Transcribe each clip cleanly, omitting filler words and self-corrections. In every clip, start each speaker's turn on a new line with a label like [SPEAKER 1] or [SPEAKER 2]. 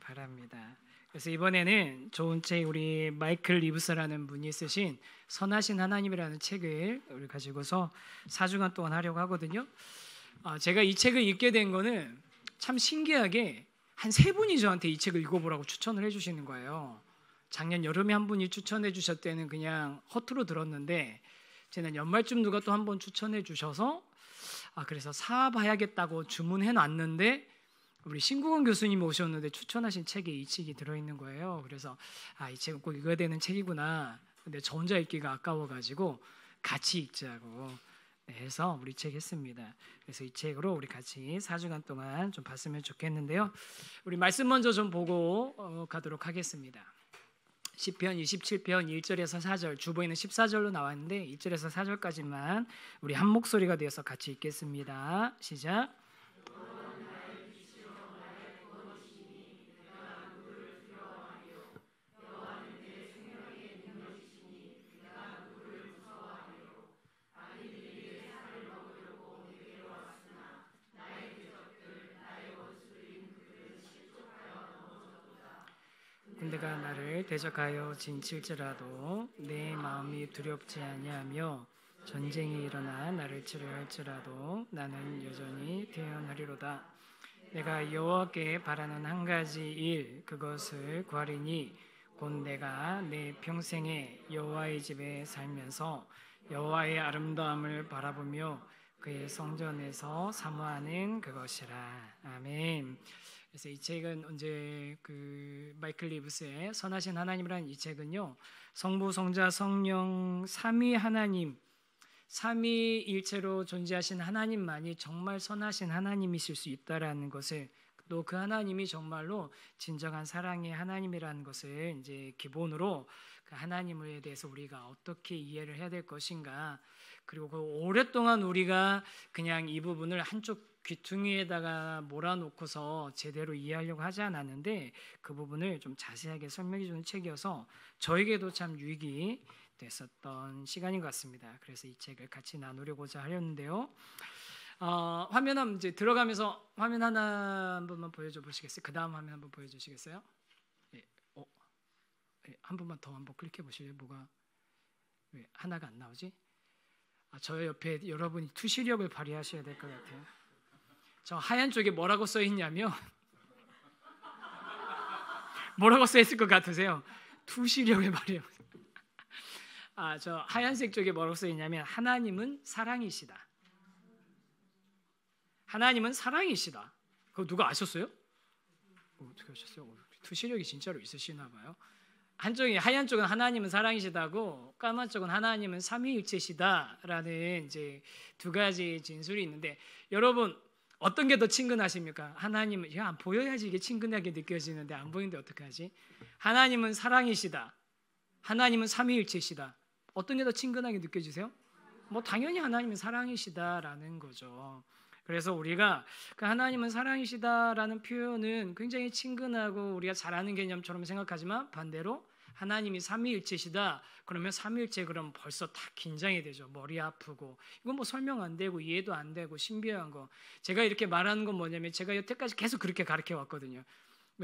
[SPEAKER 1] 바랍니다. 그래서 이번에는 좋은 책, 우리 마이클 리브스라는 분이 쓰신 선하신 하나님이라는 책을 우리 가지고서 4주간 동안 하려고 하거든요. 제가 이 책을 읽게 된 거는 참 신기하게 한 3분이 저한테 이 책을 읽어보라고 추천을 해주시는 거예요. 작년 여름에 한 분이 추천해 주셨을 때는 그냥 허투루 들었는데 지난 연말쯤 누가 또 한 번 추천해 주셔서 그래서 사봐야겠다고 주문해 놨는데 우리 신국원 교수님이 오셨는데 추천하신 책에 이 책이 들어있는 거예요. 그래서 이 책은 꼭 읽어야 되는 책이구나. 근데 저 혼자 읽기가 아까워가지고 같이 읽자고 해서 우리 책 했습니다. 그래서 이 책으로 우리 같이 4주간 동안 좀 봤으면 좋겠는데요. 우리 말씀 먼저 좀 보고 가도록 하겠습니다. 시편 27편 1절에서 4절, 주보에는 14절로 나왔는데 1절에서 4절까지만 우리 한 목소리가 되어서 같이 읽겠습니다. 시작. 군대가 나를 대적하여 진칠지라도 내 마음이 두렵지 아니하며 전쟁이 일어나 나를 치려 할지라도 나는 여전히 태어나리로다. 내가 여호와께 바라는 한 가지 일 그것을 구하리니 곧 내가 내 평생에 여호와의 집에 살면서 여호와의 아름다움을 바라보며 그의 성전에서 사모하는 그것이라. 아멘. 그래서 이 책은 언제 마이클 리브스의 선하신 하나님이라는 이 책은요, 성부, 성자, 성령 삼위 하나님, 삼위일체로 존재하신 하나님만이 정말 선하신 하나님이실 수 있다라는 것을, 또 그 하나님이 정말로 진정한 사랑의 하나님이라는 것을 이제 기본으로 그 하나님에 대해서 우리가 어떻게 이해를 해야 될 것인가, 그리고 오랫동안 우리가 그냥 이 부분을 한쪽 귀퉁이에다가 몰아놓고서 제대로 이해하려고 하지 않았는데 그 부분을 좀 자세하게 설명해 주는 책이어서 저에게도 참 유익이 됐었던 시간인 것 같습니다. 그래서 이 책을 같이 나누려고자 하였는데요. 화면 한번 이제 들어가면서 화면 하나 한 번만 보여줘 보시겠어요? 그 다음 화면 한번 보여주시겠어요? 예, 한 번만 더 한번 클릭해 보실래요? 뭐가 왜 하나가 안 나오지? 저 옆에 여러분이 투시력을 발휘하셔야 될 것 같아요. 저 하얀 쪽에 뭐라고 써 있냐면 뭐라고 써 있을 것 같으세요? 투시력을 발휘해. 저 하얀색 쪽에 뭐라고 써 있냐면 하나님은 사랑이시다. 하나님은 사랑이시다. 그거 누가 아셨어요? 어떻게 아셨어요? 투시력이 진짜로 있으시나 봐요. 한쪽이 하얀 쪽은 하나님은 사랑이시다고, 까만 쪽은 하나님은 삼위일체시다라는 이제 두 가지 진술이 있는데, 여러분 어떤 게 더 친근하십니까? 하나님은 안 보여야지 이게 친근하게 느껴지는데 안 보이는데 어떡하지? 하나님은 사랑이시다. 하나님은 삼위일체시다. 어떤 게 더 친근하게 느껴지세요? 당연히 하나님은 사랑이시다라는 거죠. 그래서 우리가 그 하나님은 사랑이시다라는 표현은 굉장히 친근하고 우리가 잘 아는 개념처럼 생각하지만 반대로 하나님이 삼위일체시다 그러면 삼위일체 그러면 벌써 다 긴장이 되죠. 머리 아프고 이건 설명 안 되고 이해도 안 되고 신비한 거. 제가 이렇게 말하는 건 뭐냐면 제가 여태까지 계속 그렇게 가르쳐 왔거든요.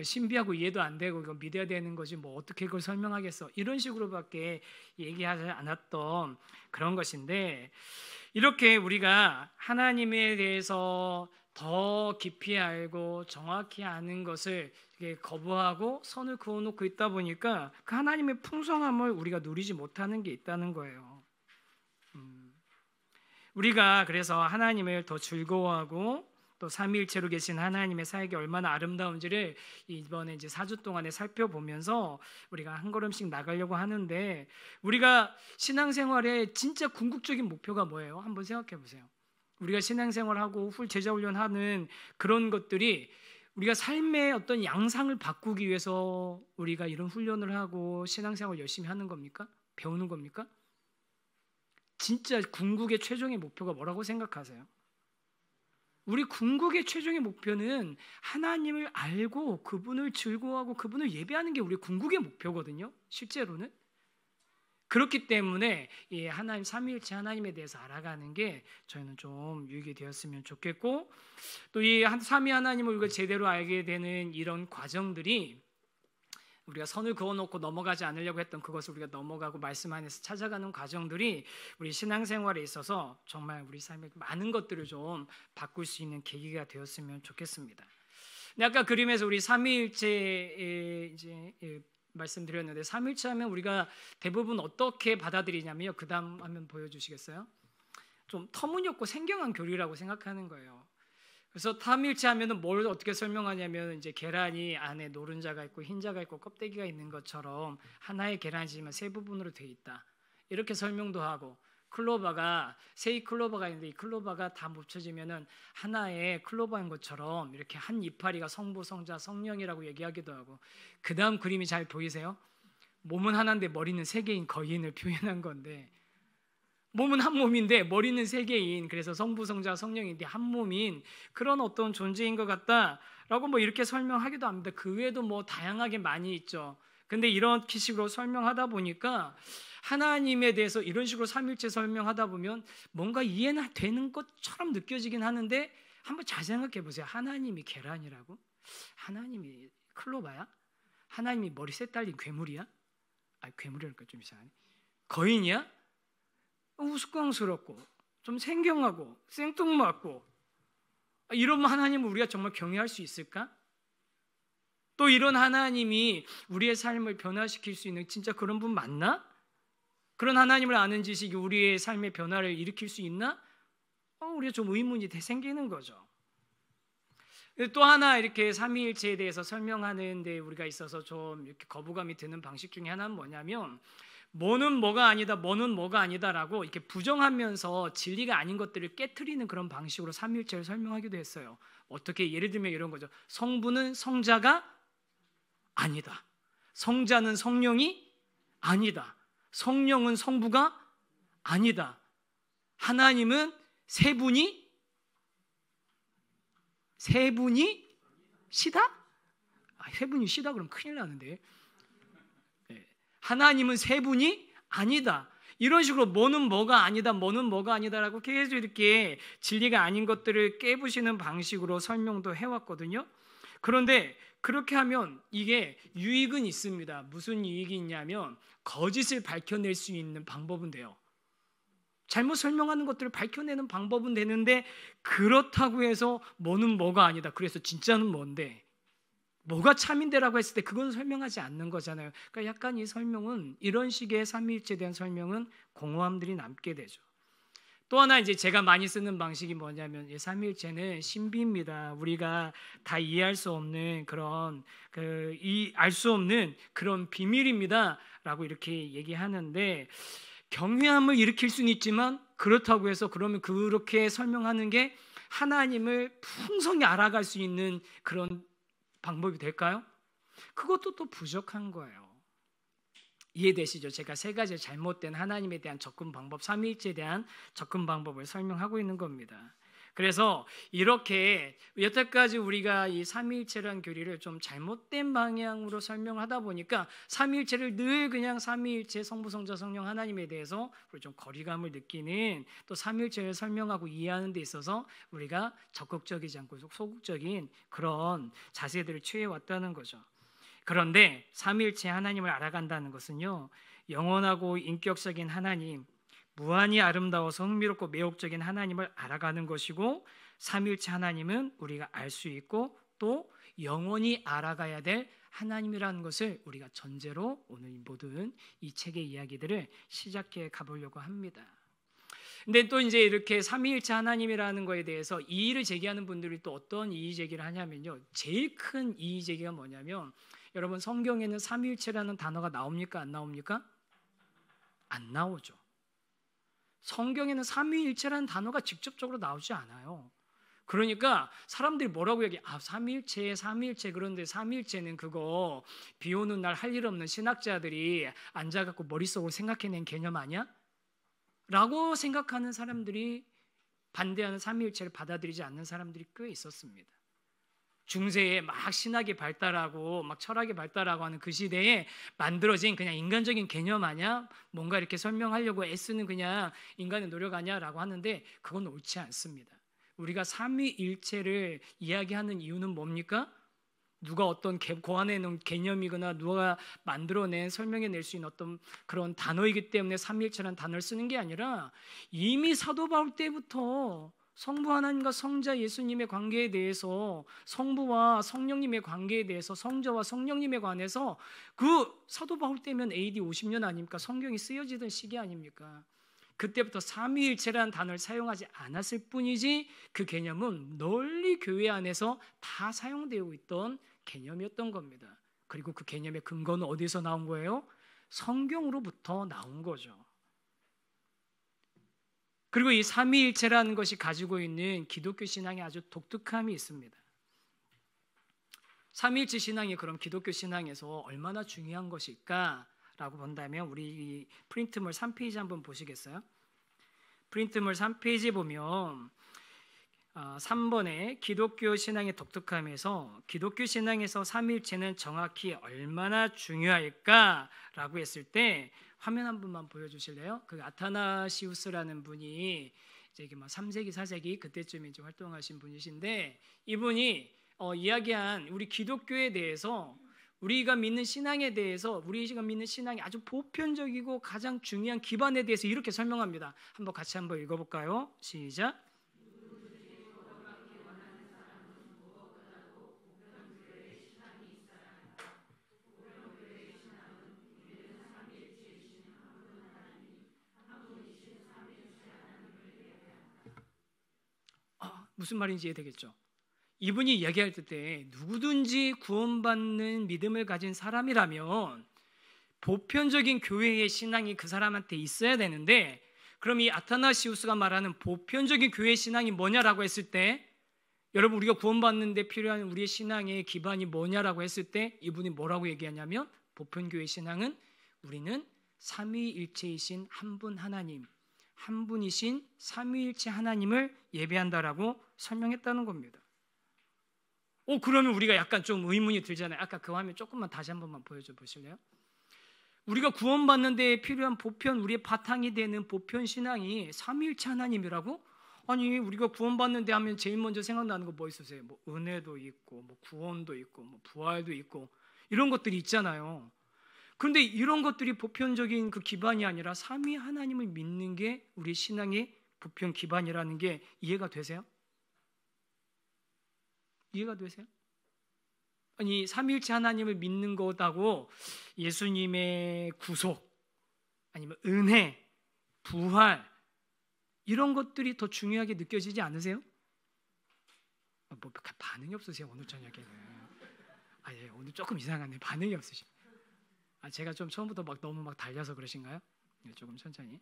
[SPEAKER 1] 신비하고 이해도 안 되고 이거 믿어야 되는 거지 어떻게 그걸 설명하겠어, 이런 식으로밖에 얘기하지 않았던 그런 것인데, 이렇게 우리가 하나님에 대해서 더 깊이 알고 정확히 아는 것을 거부하고 선을 그어놓고 있다 보니까 그 하나님의 풍성함을 우리가 누리지 못하는 게 있다는 거예요. 우리가 그래서 하나님을 더 즐거워하고 또 삼위일체로 계신 하나님의 사역이 얼마나 아름다운지를 이번에 이제 4주 동안에 살펴보면서 우리가 한 걸음씩 나가려고 하는데, 우리가 신앙생활의 진짜 궁극적인 목표가 뭐예요? 한번 생각해 보세요. 우리가 신앙생활하고 제자훈련하는 그런 것들이 우리가 삶의 어떤 양상을 바꾸기 위해서 우리가 이런 훈련을 하고 신앙생활 열심히 하는 겁니까? 배우는 겁니까? 진짜 궁극의 최종의 목표가 뭐라고 생각하세요? 우리 궁극의 최종의 목표는 하나님을 알고 그분을 즐거워하고 그분을 예배하는 게 우리 궁극의 목표거든요. 실제로는 그렇기 때문에 이 하나님 삼위일체 하나님에 대해서 알아가는 게 저희는 좀 유익이 되었으면 좋겠고, 또 이 삼위 하나님을 우리가 제대로 알게 되는 이런 과정들이 우리가 선을 그어놓고 넘어가지 않으려고 했던 그것을 우리가 넘어가고 말씀 안에서 찾아가는 과정들이 우리 신앙생활에 있어서 정말 우리 삶에 많은 것들을 좀 바꿀 수 있는 계기가 되었으면 좋겠습니다. 아까 그림에서 우리 삼위일체 이제 말씀드렸는데, 삼위일체 하면 우리가 대부분 어떻게 받아들이냐면요, 그 다음 화면 보여주시겠어요? 좀 터무니없고 생경한 교리라고 생각하는 거예요. 그래서 삼위일체 하면은 뭘 어떻게 설명하냐면, 이제 계란이 안에 노른자가 있고 흰자가 있고 껍데기가 있는 것처럼 하나의 계란이지만 세 부분으로 돼 있다, 이렇게 설명도 하고, 클로바가 세 클로바가 있는데 이 클로바가 다 묻혀지면은 하나의 클로바인 것처럼 이렇게 한 이파리가 성부, 성자, 성령이라고 얘기하기도 하고, 그 다음 그림이 잘 보이세요? 몸은 하나인데 머리는 세 개인 거인을 표현한 건데, 몸은 한 몸인데 머리는 세 개인, 그래서 성부, 성자, 성령인데 한 몸인 그런 어떤 존재인 것 같다라고 뭐 이렇게 설명하기도 합니다. 그 외에도 뭐 다양하게 많이 있죠. 근데 이런 식으로 설명하다 보니까 하나님에 대해서 이런 식으로 삼일체 설명하다 보면 뭔가 이해는 되는 것처럼 느껴지긴 하는데, 한번 잘 생각해 보세요. 하나님이 계란이라고? 하나님이 클로바야? 하나님이 머리 셋 달린 괴물이야? 괴물이랄까 좀 이상하네. 거인이야? 우스꽝스럽고 좀 생경하고 생뚱맞고, 이런 하나님을 우리가 정말 경외할 수 있을까? 또 이런 하나님이 우리의 삶을 변화시킬 수 있는 진짜 그런 분 맞나? 그런 하나님을 아는 지식이 우리의 삶의 변화를 일으킬 수 있나? 우리가 좀 의문이 생기는 거죠. 또 하나 이렇게 삼위일체에 대해서 설명하는 데 우리가 있어서 좀 이렇게 거부감이 드는 방식 중에 하나는 뭐냐면, 뭐는 뭐가 아니다, 뭐는 뭐가 아니다라고 이렇게 부정하면서 진리가 아닌 것들을 깨트리는 그런 방식으로 삼위일체를 설명하기도 했어요. 어떻게? 예를 들면 이런 거죠. 성부는 성자가 아니다, 성자는 성령이 아니다, 성령은 성부가 아니다, 하나님은 세 분이 시다? 세 분이 시다 그러면 큰일 나는데, 하나님은 세 분이 아니다, 이런 식으로 뭐는 뭐가 아니다, 뭐는 뭐가 아니다라고 계속 이렇게 진리가 아닌 것들을 깨부시는 방식으로 설명도 해왔거든요. 그런데 그렇게 하면 이게 유익은 있습니다. 무슨 유익이 있냐면, 거짓을 밝혀낼 수 있는 방법은 돼요. 잘못 설명하는 것들을 밝혀내는 방법은 되는데, 그렇다고 해서 뭐는 뭐가 아니다, 그래서 진짜는 뭔데, 뭐가 참인데라고 했을 때 그건 설명하지 않는 거잖아요. 그러니까 약간 이 설명은, 이런 식의 삼위일체에 대한 설명은 공허함들이 남게 되죠. 또 하나 이제 제가 많이 쓰는 방식이 뭐냐면, 삼위일체는 신비입니다. 우리가 다 이해할 수 없는 그런 알 수 없는 그런 비밀입니다라고 이렇게 얘기하는데, 경외함을 일으킬 수는 있지만, 그렇다고 해서 그러면 그렇게 설명하는 게 하나님을 풍성히 알아갈 수 있는 그런 방법이 될까요? 그것도 또 부족한 거예요. 이해되시죠? 제가 세 가지 잘못된 하나님에 대한 접근 방법, 삼위일체에 대한 접근 방법을 설명하고 있는 겁니다. 그래서 이렇게 여태까지 우리가 이 삼위일체라는 교리를 좀 잘못된 방향으로 설명하다 보니까 삼위일체를 늘 그냥 삼위일체 성부, 성자, 성령 하나님에 대해서 좀 거리감을 느끼는, 또 삼위일체를 설명하고 이해하는 데 있어서 우리가 적극적이지 않고 소극적인 그런 자세들을 취해왔다는 거죠. 그런데 삼위일체 하나님을 알아간다는 것은요, 영원하고 인격적인 하나님, 무한히 아름다워서 흥미롭고 매혹적인 하나님을 알아가는 것이고, 삼위일체 하나님은 우리가 알 수 있고 또 영원히 알아가야 될 하나님이라는 것을 우리가 전제로 오늘 모든 이 책의 이야기들을 시작해 가보려고 합니다. 근데 또 이제 이렇게 삼위일체 하나님이라는 거에 대해서 이의를 제기하는 분들이 또 어떤 이의 제기를 하냐면요, 제일 큰 이의 제기가 뭐냐면, 여러분 성경에는 삼위일체라는 단어가 나옵니까? 안 나옵니까? 안 나오죠. 성경에는 삼위일체라는 단어가 직접적으로 나오지 않아요. 그러니까 사람들이 뭐라고 얘기해? 삼위일체. 그런데 삼위일체는 그거 비 오는 날 할 일 없는 신학자들이 앉아갖고 머릿속으로 생각해낸 개념 아니야? 라고 생각하는 사람들이, 반대하는 삼위일체를 받아들이지 않는 사람들이 꽤 있었습니다. 중세에 막 신학이 발달하고 막 철학이 발달하고 하는 그 시대에 만들어진 그냥 인간적인 개념 아니야? 뭔가 이렇게 설명하려고 애쓰는 그냥 인간의 노력 아니야라고 하는데 그건 옳지 않습니다. 우리가 삼위일체를 이야기하는 이유는 뭡니까? 누가 어떤 고안해 놓은 개념이거나 누가 만들어낸 설명해낼 수 있는 어떤 그런 단어이기 때문에 삼위일체라는 단어를 쓰는 게 아니라 이미 사도 바울 때부터 성부 하나님과 성자 예수님의 관계에 대해서, 성부와 성령님의 관계에 대해서, 성자와 성령님에 관해서 그 사도 바울 때면 AD 50년 아닙니까? 성경이 쓰여지던 시기 아닙니까? 그때부터 삼위일체라는 단어를 사용하지 않았을 뿐이지 그 개념은 널리 교회 안에서 다 사용되고 있던 개념이었던 겁니다. 그리고 그 개념의 근거는 어디서 나온 거예요? 성경으로부터 나온 거죠. 그리고 이 삼위일체라는 것이 가지고 있는 기독교 신앙에 아주 독특함이 있습니다. 삼위일체 신앙이 그럼 기독교 신앙에서 얼마나 중요한 것일까라고 본다면 우리 이 프린트물 3페이지 한번 보시겠어요? 프린트물 3페이지 보면 3번에 기독교 신앙의 독특함에서 기독교 신앙에서 삼위일체는 정확히 얼마나 중요할까라고 했을 때 화면 한 번만 보여주실래요? 그 아타나시우스라는 분이 이제 3세기 4세기 그때쯤에 이제 활동하신 분이신데 이분이 이야기한 우리 기독교에 대해서 우리가 믿는 신앙에 대해서 우리가 믿는 신앙이 아주 보편적이고 가장 중요한 기반에 대해서 이렇게 설명합니다. 한번 같이 한번 읽어볼까요? 시작. 무슨 말인지 이해되겠죠? 이분이 이야기할 때 누구든지 구원받는 믿음을 가진 사람이라면 보편적인 교회의 신앙이 그 사람한테 있어야 되는데 그럼 이 아타나시우스가 말하는 보편적인 교회 신앙이 뭐냐라고 했을 때 여러분 우리가 구원받는 데 필요한 우리의 신앙의 기반이 뭐냐라고 했을 때 이분이 뭐라고 얘기하냐면 보편교회 신앙은 우리는 삼위일체이신 한 분 하나님 한 분이신 삼위일체 하나님을 예배한다라고 설명했다는 겁니다. 그러면 우리가 약간 좀 의문이 들잖아요. 아까 그 화면 조금만 다시 한 번만 보여줘 보실래요? 우리가 구원받는 데 필요한 보편 우리의 바탕이 되는 보편 신앙이 삼위일체 하나님이라고? 아니 우리가 구원받는 데 하면 제일 먼저 생각나는 거 뭐 있으세요? 뭐 은혜도 있고 뭐 구원도 있고 뭐 부활도 있고 이런 것들이 있잖아요. 그런데 이런 것들이 보편적인 그 기반이 아니라 삼위 하나님을 믿는 게 우리 신앙의 보편 기반이라는 게 이해가 되세요? 이해가 되세요? 아니 삼위일체 하나님을 믿는 거다고 예수님의 구속 아니면 은혜, 부활 이런 것들이 더 중요하게 느껴지지 않으세요? 뭐 반응이 없으세요 오늘 저녁에는? 예, 오늘 조금 이상하네. 반응이 없으시. 제가 좀 처음부터 너무 달려서 그러신가요? 네, 조금 천천히.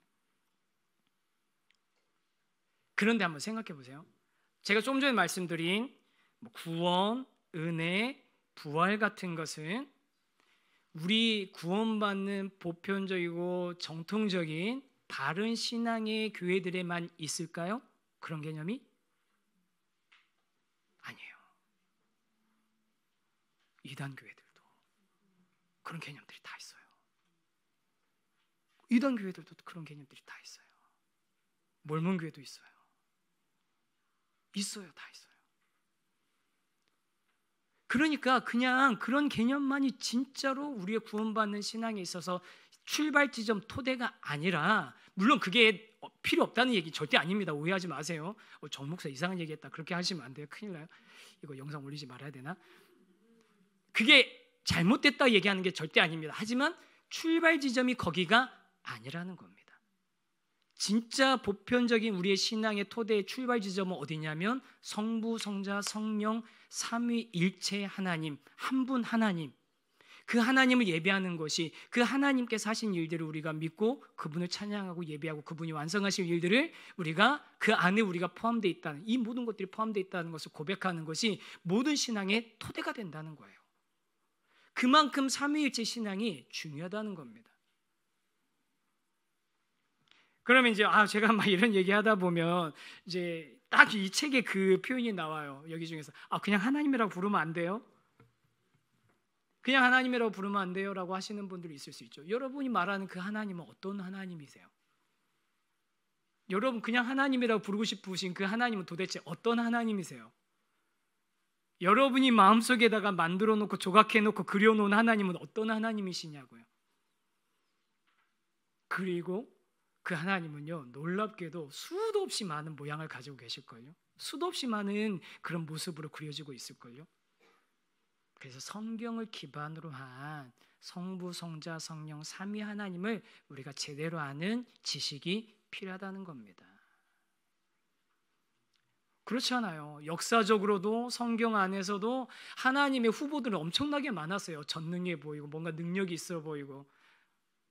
[SPEAKER 1] 그런데 한번 생각해 보세요. 제가 좀 전에 말씀드린 구원, 은혜, 부활 같은 것은 우리 구원받는 보편적이고 정통적인 바른 신앙의 교회들에만 있을까요? 그런 개념이? 아니에요. 이단 교회들도 그런 개념들이 다 있어요. 이단 교회들도 그런 개념들이 다 있어요. 몰몬 교회도 있어요. 다 있어요. 그러니까 그냥 그런 개념만이 진짜로 우리의 구원받는 신앙에 있어서 출발 지점 토대가 아니라 물론 그게 필요 없다는 얘기 절대 아닙니다. 오해하지 마세요. 정 목사 이상한 얘기했다 그렇게 하시면 안 돼요. 큰일 나요. 이거 영상 올리지 말아야 되나? 그게 잘못됐다 얘기하는 게 절대 아닙니다. 하지만 출발 지점이 거기가 아니라는 겁니다. 진짜 보편적인 우리의 신앙의 토대의 출발 지점은 어디냐면 성부, 성자, 성령 삼위일체 하나님 한 분 하나님 그 하나님을 예배하는 것이 그 하나님께서 하신 일들을 우리가 믿고 그분을 찬양하고 예배하고 그분이 완성하신 일들을 우리가 그 안에 우리가 포함되어 있다는 이 모든 것들이 포함되어 있다는 것을 고백하는 것이 모든 신앙의 토대가 된다는 거예요. 그만큼 삼위일체 신앙이 중요하다는 겁니다. 그러면 이제 제가 막 이런 얘기하다 보면 이제 딱 이 책에 그 표현이 나와요. 여기 중에서 그냥 하나님이라고 부르면 안 돼요? 그냥 하나님이라고 부르면 안 돼요? 라고 하시는 분들이 있을 수 있죠. 여러분이 말하는 그 하나님은 어떤 하나님이세요? 여러분 그냥 하나님이라고 부르고 싶으신 그 하나님은 도대체 어떤 하나님이세요? 여러분이 마음속에다가 만들어 놓고 조각해 놓고 그려 놓은 하나님은 어떤 하나님이시냐고요. 그리고 그 하나님은요, 놀랍게도 수도 없이 많은 모양을 가지고 계실걸요. 수도 없이 많은 그런 모습으로 그려지고 있을걸요. 그래서 성경을 기반으로 한 성부, 성자, 성령 삼위 하나님을 우리가 제대로 아는 지식이 필요하다는 겁니다. 그렇지 않아요. 역사적으로도 성경 안에서도 하나님의 후보들은 엄청나게 많았어요. 전능해 보이고 뭔가 능력이 있어 보이고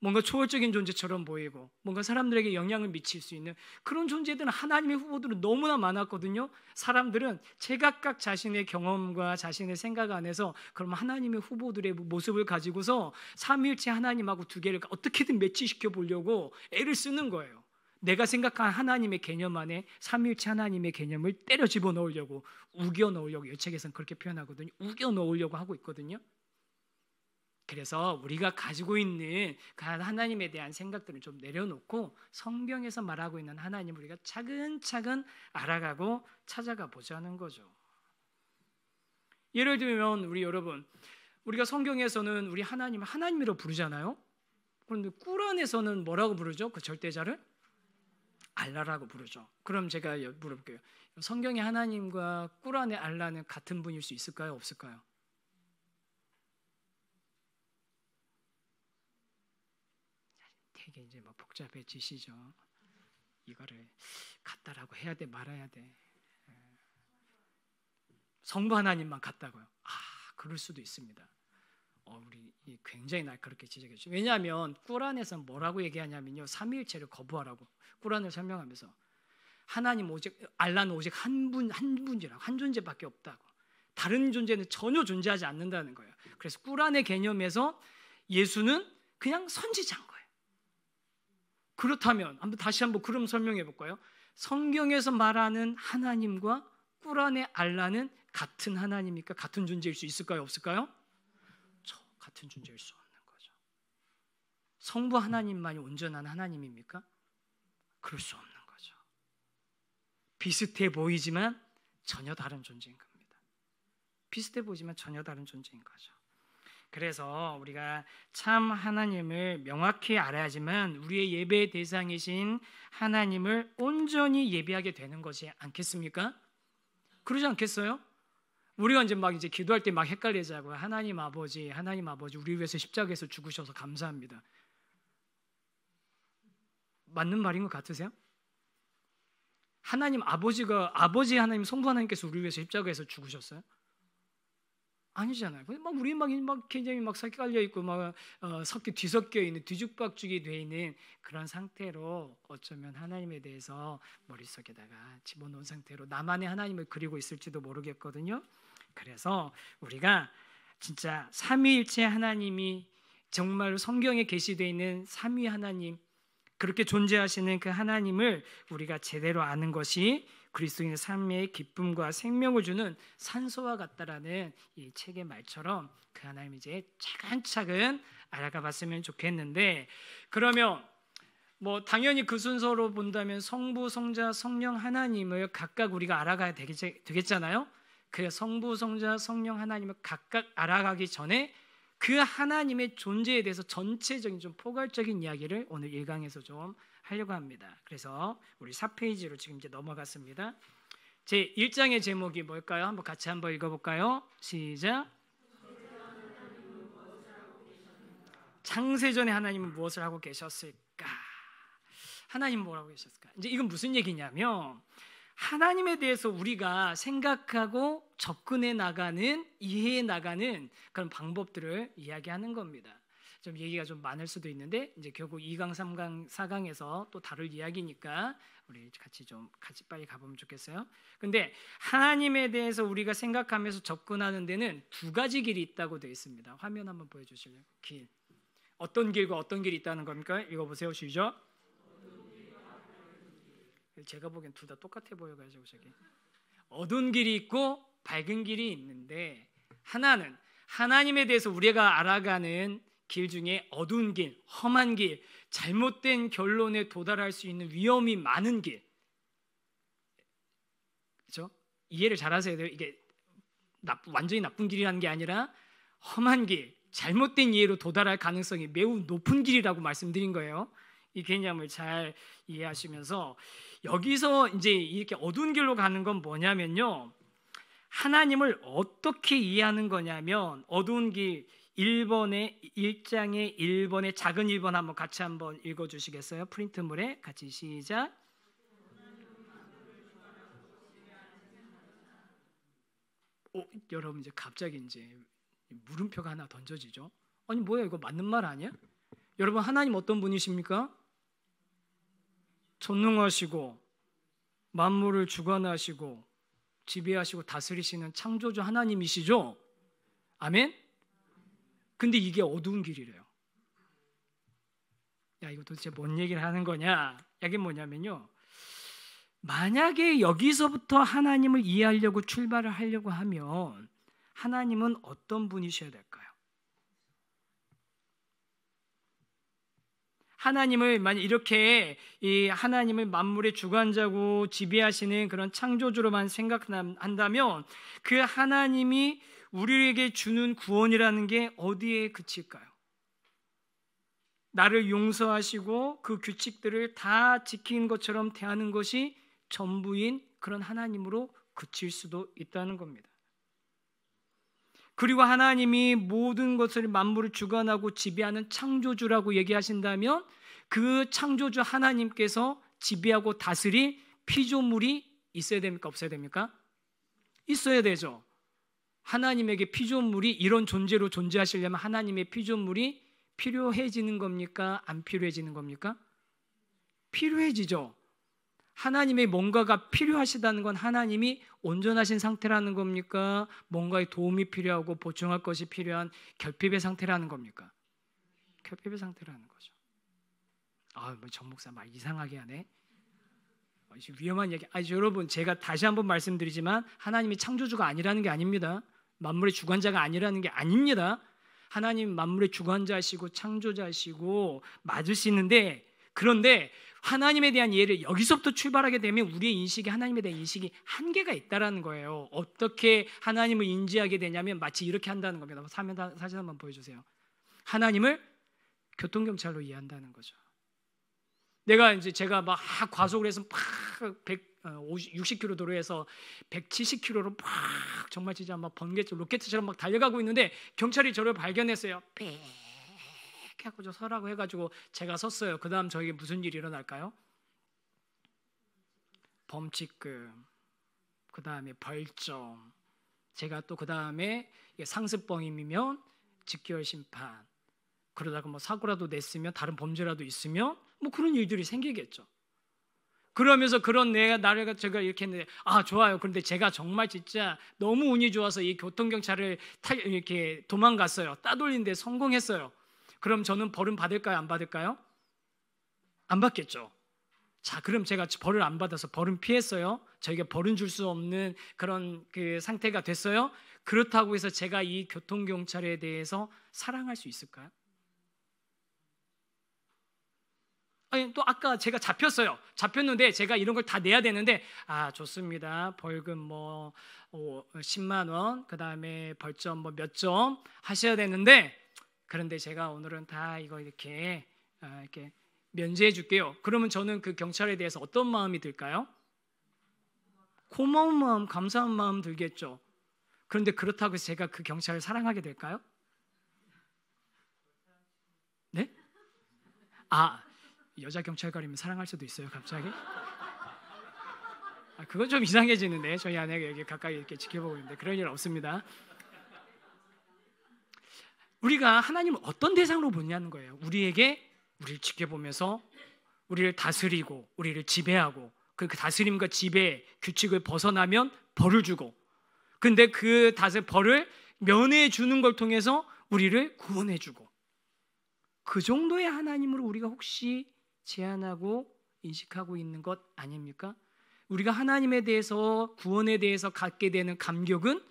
[SPEAKER 1] 뭔가 초월적인 존재처럼 보이고 뭔가 사람들에게 영향을 미칠 수 있는 그런 존재들은 하나님의 후보들은 너무나 많았거든요. 사람들은 제각각 자신의 경험과 자신의 생각 안에서 그럼 하나님의 후보들의 모습을 가지고서 삼위일체 하나님하고 두 개를 어떻게든 매치시켜 보려고 애를 쓰는 거예요. 내가 생각한 하나님의 개념 안에 삼위일체 하나님의 개념을 때려 집어넣으려고 우겨 넣으려고 이 책에서는 그렇게 표현하거든요. 우겨 넣으려고 하고 있거든요. 그래서 우리가 가지고 있는 그 하나님에 대한 생각들을 좀 내려놓고 성경에서 말하고 있는 하나님을 우리가 차근차근 알아가고 찾아가 보자는 거죠. 예를 들면 우리가 성경에서는 우리 하나님을 하나님이라고 부르잖아요. 그런데 꾸란에서는 뭐라고 부르죠? 그 절대자를? 알라라고 부르죠. 그럼 제가 물어볼게요. 성경의 하나님과 꾸란의 알라는 같은 분일 수 있을까요? 없을까요? 되게 이제 막 복잡해지시죠. 이거를 같다라고 해야 돼 말아야 돼. 성부 하나님만 같다고요? 그럴 수도 있습니다. 우리 굉장히 날카롭게 지적했죠. 왜냐하면 꾸란에서 뭐라고 얘기하냐면요, 삼위일체를 거부하라고 꾸란을 설명하면서 하나님 오직 알라는 오직 한 분이라고 한 존재밖에 없다고 다른 존재는 전혀 존재하지 않는다는 거예요. 그래서 꾸란의 개념에서 예수는 그냥 선지자인 거예요. 그렇다면 다시 한번 그럼 설명해 볼까요? 성경에서 말하는 하나님과 꾸란의 알라는 같은 하나님입니까? 같은 존재일 수 있을까요? 없을까요? 같은 존재일 수 없는 거죠. 성부 하나님만이 온전한 하나님입니까? 그럴 수 없는 거죠. 비슷해 보이지만 전혀 다른 존재인 겁니다. 비슷해 보이지만 전혀 다른 존재인 거죠. 그래서 우리가 참 하나님을 명확히 알아야지만 우리의 예배 대상이신 하나님을 온전히 예배하게 되는 것이 않겠습니까? 그러지 않겠어요? 우리가 이제 기도할 때 막 헷갈리자고요. 하나님 아버지 우리 위해서 십자가에서 죽으셔서 감사합니다. 맞는 말인 것 같으세요? 아버지 하나님 성부 하나님께서 우리 위해서 십자가에서 죽으셨어요? 아니잖아요. 우리 굉장히 섞여 있고 뒤섞여 있는 뒤죽박죽이 돼 있는 그런 상태로 어쩌면 하나님에 대해서 머릿속에다가 집어넣은 상태로 나만의 하나님을 그리고 있을지도 모르겠거든요. 그래서 우리가 진짜 삼위일체 하나님이 정말 성경에 계시되어 있는 삼위 하나님, 그렇게 존재하시는 그 하나님을 우리가 제대로 아는 것이 그리스도인의 삶의 기쁨과 생명을 주는 산소와 같다라는 이 책의 말처럼 그 하나님 이제 차근차근 알아가 봤으면 좋겠는데, 그러면 당연히 그 순서로 본다면 성부, 성자, 성령 하나님을 각각 우리가 알아가야 되겠잖아요. 그 성부, 성자, 성령 하나님을 각각 알아가기 전에 그 하나님의 존재에 대해서 전체적인 좀 포괄적인 이야기를 오늘 1강에서 좀 하려고 합니다. 그래서 우리 4페이지로 지금 이제 넘어갔습니다. 제 1장의 제목이 뭘까요? 한번 같이 읽어볼까요? 시작. 창세전에 하나님은 무엇을 하고 계셨을까? 하나님은 뭐라고 계셨을까? 이제 이건 무슨 얘기냐면 하나님에 대해서 우리가 생각하고 접근해 나가는, 이해해 나가는 그런 방법들을 이야기하는 겁니다. 좀 얘기가 좀 많을 수도 있는데 이제 결국 2강, 3강, 4강에서 또 다룰 이야기니까 우리 같이 빨리 가보면 좋겠어요. 근데 하나님에 대해서 우리가 생각하면서 접근하는 데는 두 가지 길이 있다고 되어 있습니다. 화면 한번 보여주실래요? 길. 어떤 길과 어떤 길이 있다는 겁니까? 읽어보세요. 시작. 제가 보기엔 둘 다 똑같아 보여가지고 저기 어두운 길이 있고 밝은 길이 있는데 하나는 하나님에 대해서 우리가 알아가는 길 중에 어두운 길, 험한 길, 잘못된 결론에 도달할 수 있는 위험이 많은 길, 그렇죠? 이해를 잘하셔야 돼요. 이게 완전히 나쁜 길이라는 게 아니라 험한 길, 잘못된 이해로 도달할 가능성이 매우 높은 길이라고 말씀드린 거예요. 이 개념을 잘 이해하시면서 여기서 이제 이렇게 어두운 길로 가는 건 뭐냐면요, 하나님을 어떻게 이해하는 거냐면 어두운 길 1장의 1번의 작은 1번 한번 같이 한번 읽어주시겠어요? 프린트물에 같이 시작. 여러분 이제 갑자기 이제 물음표가 하나 던져지죠. 아니 뭐야, 이거 맞는 말 아니야? 여러분 하나님 어떤 분이십니까? 전능하시고 만물을 주관하시고 지배하시고 다스리시는 창조주 하나님이시죠? 아멘? 근데 이게 어두운 길이래요. 야, 이거 도대체 뭔 얘기를 하는 거냐? 이게 뭐냐면요, 만약에 여기서부터 하나님을 이해하려고 출발을 하려고 하면 하나님은 어떤 분이셔야 될까요? 하나님을 만약 이렇게 이 하나님을 만물의 주관자고 지배하시는 그런 창조주로만 생각한다면 그 하나님이 우리에게 주는 구원이라는 게 어디에 그칠까요? 나를 용서하시고 그 규칙들을 다 지킨 것처럼 대하는 것이 전부인 그런 하나님으로 그칠 수도 있다는 겁니다. 그리고 하나님이 모든 것을 만물을 주관하고 지배하는 창조주라고 얘기하신다면 그 창조주 하나님께서 지배하고 다스릴 피조물이 있어야 됩니까? 없어야 됩니까? 있어야 되죠. 하나님에게 피조물이 이런 존재로 존재하시려면 하나님의 피조물이 필요해지는 겁니까? 안 필요해지는 겁니까? 필요해지죠. 하나님의 뭔가가 필요하시다는 건 하나님이 온전하신 상태라는 겁니까? 뭔가의 도움이 필요하고 보충할 것이 필요한 결핍의 상태라는 겁니까? 결핍의 상태라는 거죠. 정 목사 말 이상하게 하네. 위험한 얘기. 여러분 제가 다시 한번 말씀드리지만 하나님이 창조주가 아니라는 게 아닙니다. 만물의 주관자가 아니라는 게 아닙니다. 하나님 만물의 주관자시고 창조자시고 맞으시는데, 그런데 하나님에 대한 이해를 여기서부터 출발하게 되면 우리의 인식이, 하나님에 대한 인식이 한계가 있다라는 거예요. 어떻게 하나님을 인지하게 되냐면 마치 이렇게 한다는 겁니다. 사진 한번 보여주세요. 하나님을 교통경찰로 이해한다는 거죠. 제가 막 과속을 해서 막 60km 도로에서 170km로 막 정말 진짜 막 번개처럼 로켓처럼 막 달려가고 있는데 경찰이 저를 발견했어요. 빽 하고 저 서라고 해가지고 제가 섰어요. 그 다음 저에게 무슨 일이 일어날까요? 범칙금, 그 다음에 벌점, 제가 또 그 다음에 상습범임이면 직결 심판, 그러다가 뭐 사고라도 냈으면 다른 범죄라도 있으면 뭐 그런 일들이 생기겠죠. 그러면서 제가 이렇게 했는데 좋아요. 그런데 제가 정말 진짜 너무 운이 좋아서 이 교통경찰을 이렇게 도망갔어요. 따돌리는데 성공했어요. 그럼 저는 벌은 받을까요? 안 받을까요? 안 받겠죠. 자, 그럼 제가 벌을 안 받아서 벌은 피했어요. 저에게 벌은 줄 수 없는 그런 그 상태가 됐어요. 그렇다고 해서 제가 이 교통경찰에 대해서 사랑할 수 있을까요? 또 아까 제가 잡혔는데 제가 이런 걸 다 내야 되는데 좋습니다. 벌금 10만 원, 그 다음에 벌점 몇 점 하셔야 되는데, 그런데 제가 오늘은 다 이거 이렇게 면제해 줄게요. 그러면 저는 그 경찰에 대해서 어떤 마음이 들까요? 고마운 마음, 감사한 마음 들겠죠. 그런데 그렇다고 해서 제가 그 경찰을 사랑하게 될까요? 네? 여자 경찰관이면 사랑할 수도 있어요, 갑자기. 그건 좀 이상해지는데, 저희 아내가 여기 가까이 이렇게 지켜보고 있는데 그럴 일 없습니다. 우리가 하나님을 어떤 대상으로 보냐는 거예요. 우리를 지켜보면서 우리를 다스리고 우리를 지배하고, 그 다스림과 지배 규칙을 벗어나면 벌을 주고, 근데 그 벌을 면해 주는 걸 통해서 우리를 구원해 주고, 그 정도의 하나님으로 우리가 혹시 제안하고 인식하고 있는 것 아닙니까? 우리가 하나님에 대해서, 구원에 대해서 갖게 되는 감격은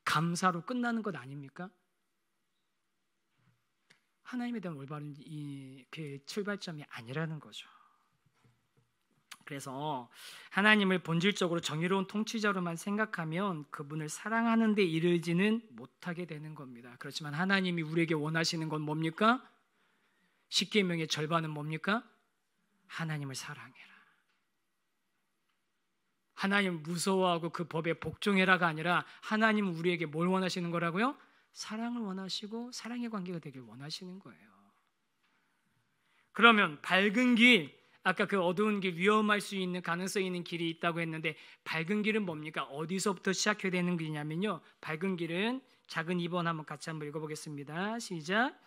[SPEAKER 1] 감사로 끝나는 것 아닙니까? 하나님에 대한 올바른 그 출발점이 아니라는 거죠. 그래서 하나님을 본질적으로 정의로운 통치자로만 생각하면 그분을 사랑하는 데 이르지는 못하게 되는 겁니다. 그렇지만 하나님이 우리에게 원하시는 건 뭡니까? 십계명의 절반은 뭡니까? 하나님을 사랑해라. 하나님 무서워하고 그 법에 복종해라가 아니라 하나님은 우리에게 뭘 원하시는 거라고요? 사랑을 원하시고 사랑의 관계가 되길 원하시는 거예요. 그러면 밝은 길, 아까 그 어두운 길, 위험할 수 있는 가능성이 있는 길이 있다고 했는데 밝은 길은 뭡니까? 어디서부터 시작해야 되는 길이냐면요, 밝은 길은 작은 2번 한번 같이 한번 읽어보겠습니다. 시작.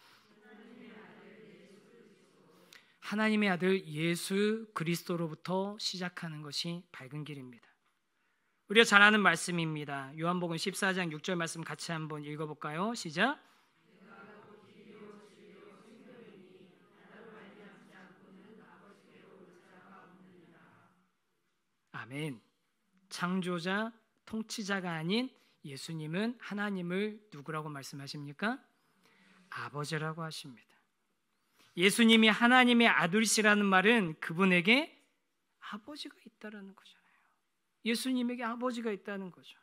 [SPEAKER 1] 하나님의 아들 예수 그리스도로부터 시작하는 것이 밝은 길입니다. 우리가 잘 아는 말씀입니다. 요한복음 14장 6절 말씀 같이 한번 읽어볼까요? 시작. 아멘. 창조자, 통치자가 아닌 예수님은 하나님을 누구라고 말씀하십니까? 아버지라고 하십니다. 예수님이 하나님의 아들이시라는 말은 그분에게 아버지가 있다라는 거잖아요. 예수님에게 아버지가 있다는 거죠.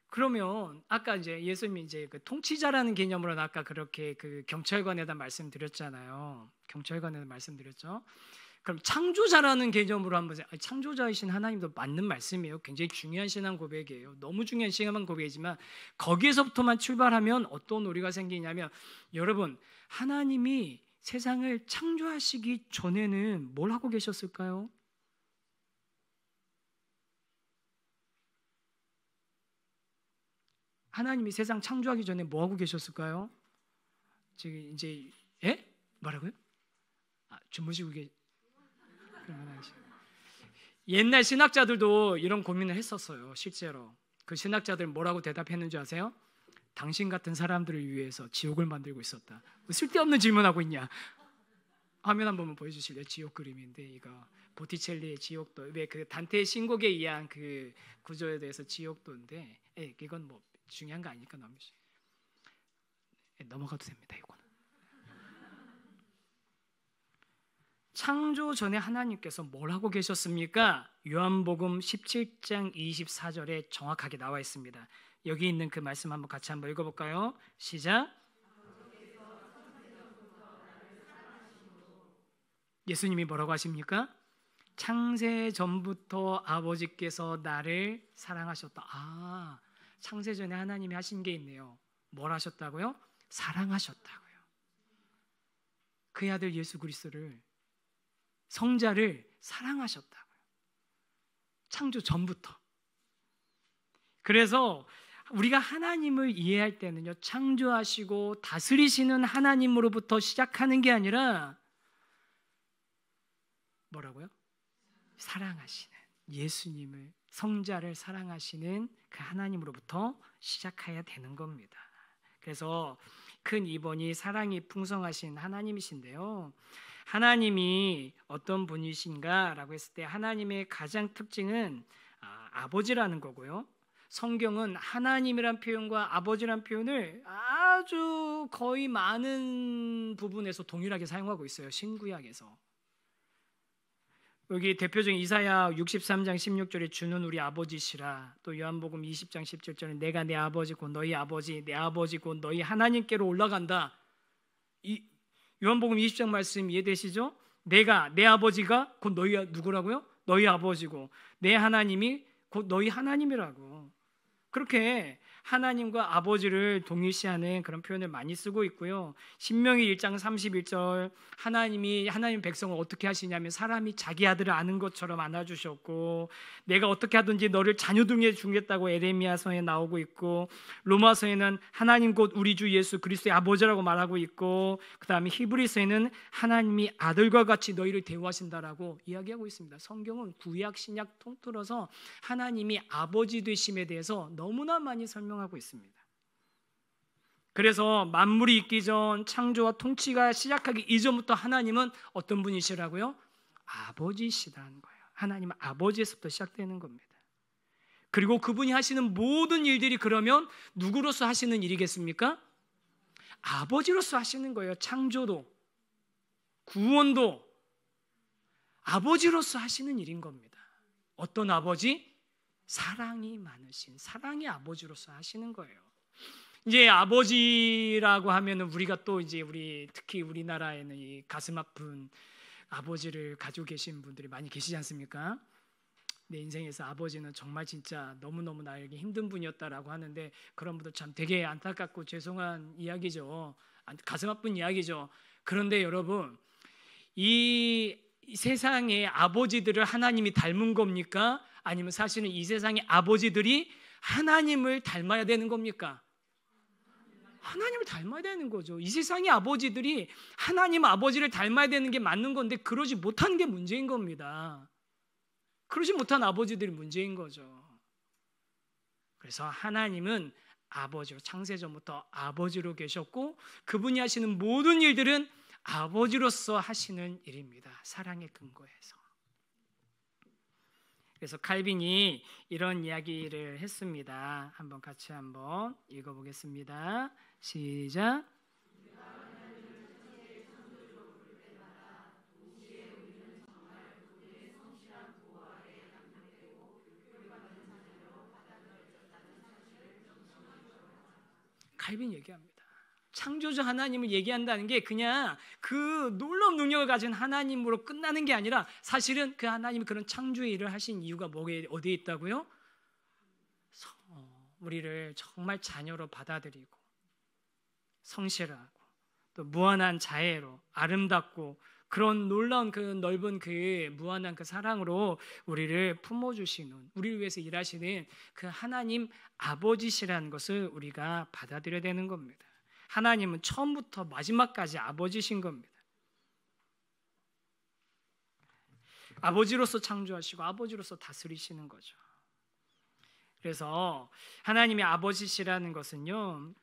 [SPEAKER 1] 그러면 아까 이제 예수님이 이제 그 통치자라는 개념으로는 아까 그렇게 그 경찰관에다 말씀드렸잖아요. 경찰관에다 말씀드렸죠. 그럼 창조자라는 개념으로 한번, 창조자이신 하나님도 맞는 말씀이에요. 굉장히 중요한 신앙 고백이에요. 너무 중요한 신앙 고백이지만 거기에서부터만 출발하면 어떤 오류가 생기냐면, 여러분, 하나님이 세상을 창조하시기 전에는 뭘 하고 계셨을까요? 하나님이 세상 창조하기 전에 뭐 하고 계셨을까요? 지금 이제 뭐라고요? 주무시고 옛날 신학자들도 이런 고민을 했었어요. 실제로 그 신학자들 뭐라고 대답했는지 아세요? 당신 같은 사람들을 위해서 지옥을 만들고 있었다. 쓸데없는 질문하고 있냐? 화면 한 번만 보여주실래요? 지옥 그림인데 이거 보티첼리의 지옥도, 왜 그 단테의 신곡에 의한 그 구조에 대해서 지옥도인데, 이건 뭐 중요한 거 아니니까 넘어가도 됩니다. 이거는 창조 전에 하나님께서 뭘 하고 계셨습니까? 요한복음 17장 24절에 정확하게 나와 있습니다. 여기 있는 그 말씀 한번 같이 한번 읽어볼까요? 시작. 예수님이 뭐라고 하십니까? 창세 전부터 아버지께서 나를 사랑하셨다. 창세 전에 하나님이 하신 게 있네요. 뭘 하셨다고요? 사랑하셨다고요. 그의 아들 예수 그리스도를, 성자를 사랑하셨다고요. 창조 전부터. 그래서 우리가 하나님을 이해할 때는요, 창조하시고 다스리시는 하나님으로부터 시작하는 게 아니라 뭐라고요? 사랑하시는 예수님을, 성자를 사랑하시는 그 하나님으로부터 시작해야 되는 겁니다. 그래서 큰 2번이 사랑이 풍성하신 하나님이신데요, 하나님이 어떤 분이신가 라고 했을 때 하나님의 가장 특징은 아버지라는 거고요. 성경은 하나님이란 표현과 아버지란 표현을 아주 거의 많은 부분에서 동일하게 사용하고 있어요. 신구약에서. 여기 대표적인 이사야 63장 16절에 주는 우리 아버지시라, 또 요한복음 20장 17절에 내가 내 아버지 곧 너희 아버지, 내 아버지 곧 너희 하나님께로 올라간다. 이 요한복음 20장 말씀 이해되시죠? 내가, 내 아버지가 곧 너희 누구라고요? 너희 아버지고 내 하나님이 곧 너희 하나님이라고. 그렇게 하나님과 아버지를 동일시하는 그런 표현을 많이 쓰고 있고요. 신명기 1장 31절, 하나님 백성을 어떻게 하시냐면 사람이 자기 아들을 아는 것처럼 안아주셨고, 내가 어떻게 하든지 너를 자녀등에 주겠다고 에레미야서에 나오고 있고, 로마서에는 하나님 곧 우리 주 예수 그리스도의 아버지라고 말하고 있고, 그 다음에 히브리서에는 하나님이 아들과 같이 너희를 대우하신다라고 이야기하고 있습니다. 성경은 구약 신약 통틀어서 하나님이 아버지 되심에 대해서 너무나 많이 설명하고 있습니다. 그래서 만물이 있기 전 창조와 통치가 시작하기 이전부터 하나님은 어떤 분이시라고요? 아버지시라는 거예요. 하나님은 아버지에서부터 시작되는 겁니다. 그리고 그분이 하시는 모든 일들이 그러면 누구로서 하시는 일이겠습니까? 아버지로서 하시는 거예요. 창조도 구원도 아버지로서 하시는 일인 겁니다. 어떤 아버지? 사랑이 많으신 사랑의 아버지로서 하시는 거예요. 이제 아버지라고 하면은 우리가 또 이제 특히 우리나라에는 이 가슴 아픈 아버지를 가지고 계신 분들이 많이 계시지 않습니까? 내 인생에서 아버지는 정말 진짜 너무너무 나에게 힘든 분이었다라고 하는데 그런 분들 참 되게 안타깝고 죄송한 이야기죠. 가슴 아픈 이야기죠. 그런데 여러분, 이 세상의 아버지들을 하나님이 닮은 겁니까? 아니면 사실은 이 세상의 아버지들이 하나님을 닮아야 되는 겁니까? 하나님을 닮아야 되는 거죠. 이 세상의 아버지들이 하나님 아버지를 닮아야 되는 게 맞는 건데 그러지 못하는 게 문제인 겁니다. 그러지 못한 아버지들이 문제인 거죠. 그래서 하나님은 아버지로 창세전부터 아버지로 계셨고 그분이 하시는 모든 일들은 아버지로서 하시는 일입니다. 사랑의 근거에서. 그래서 칼빈이 이런 이야기를 했습니다. 같이 한번 읽어보겠습니다. 시작. 칼빈 얘기합니다. 창조주 하나님을 얘기한다는 게 그냥 그 놀라운 능력을 가진 하나님으로 끝나는 게 아니라 사실은 그 하나님이 그런 창조의 일을 하신 이유가 어디에 있다고요? 우리를 정말 자녀로 받아들이고 성실하고 또 무한한 자애로 아름답고 그런 놀라운 그 넓은 그 무한한 그 사랑으로 우리를 품어주시는, 우리를 위해서 일하시는 그 하나님 아버지시라는 것을 우리가 받아들여야 되는 겁니다. 하나님은 처음부터 마지막까지 아버지신 겁니다. 아버지로서 창조하시고 아버지로서 다스리시는 거죠. 그래서 하나님의 아버지시라는 것은요,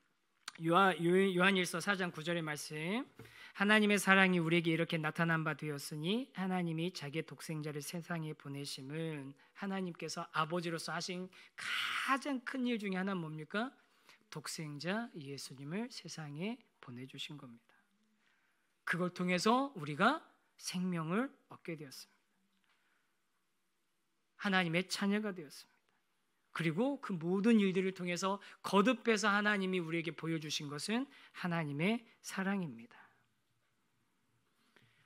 [SPEAKER 1] 요한일서 4장 9절의 말씀, 하나님의 사랑이 우리에게 이렇게 나타난 바 되었으니 하나님이 자기의 독생자를 세상에 보내심은, 하나님께서 아버지로서 하신 가장 큰 일 중에 하나는 뭡니까? 독생자 예수님을 세상에 보내주신 겁니다. 그걸 통해서 우리가 생명을 얻게 되었습니다. 하나님의 자녀가 되었습니다. 그리고 그 모든 일들을 통해서 거듭해서 하나님이 우리에게 보여주신 것은 하나님의 사랑입니다.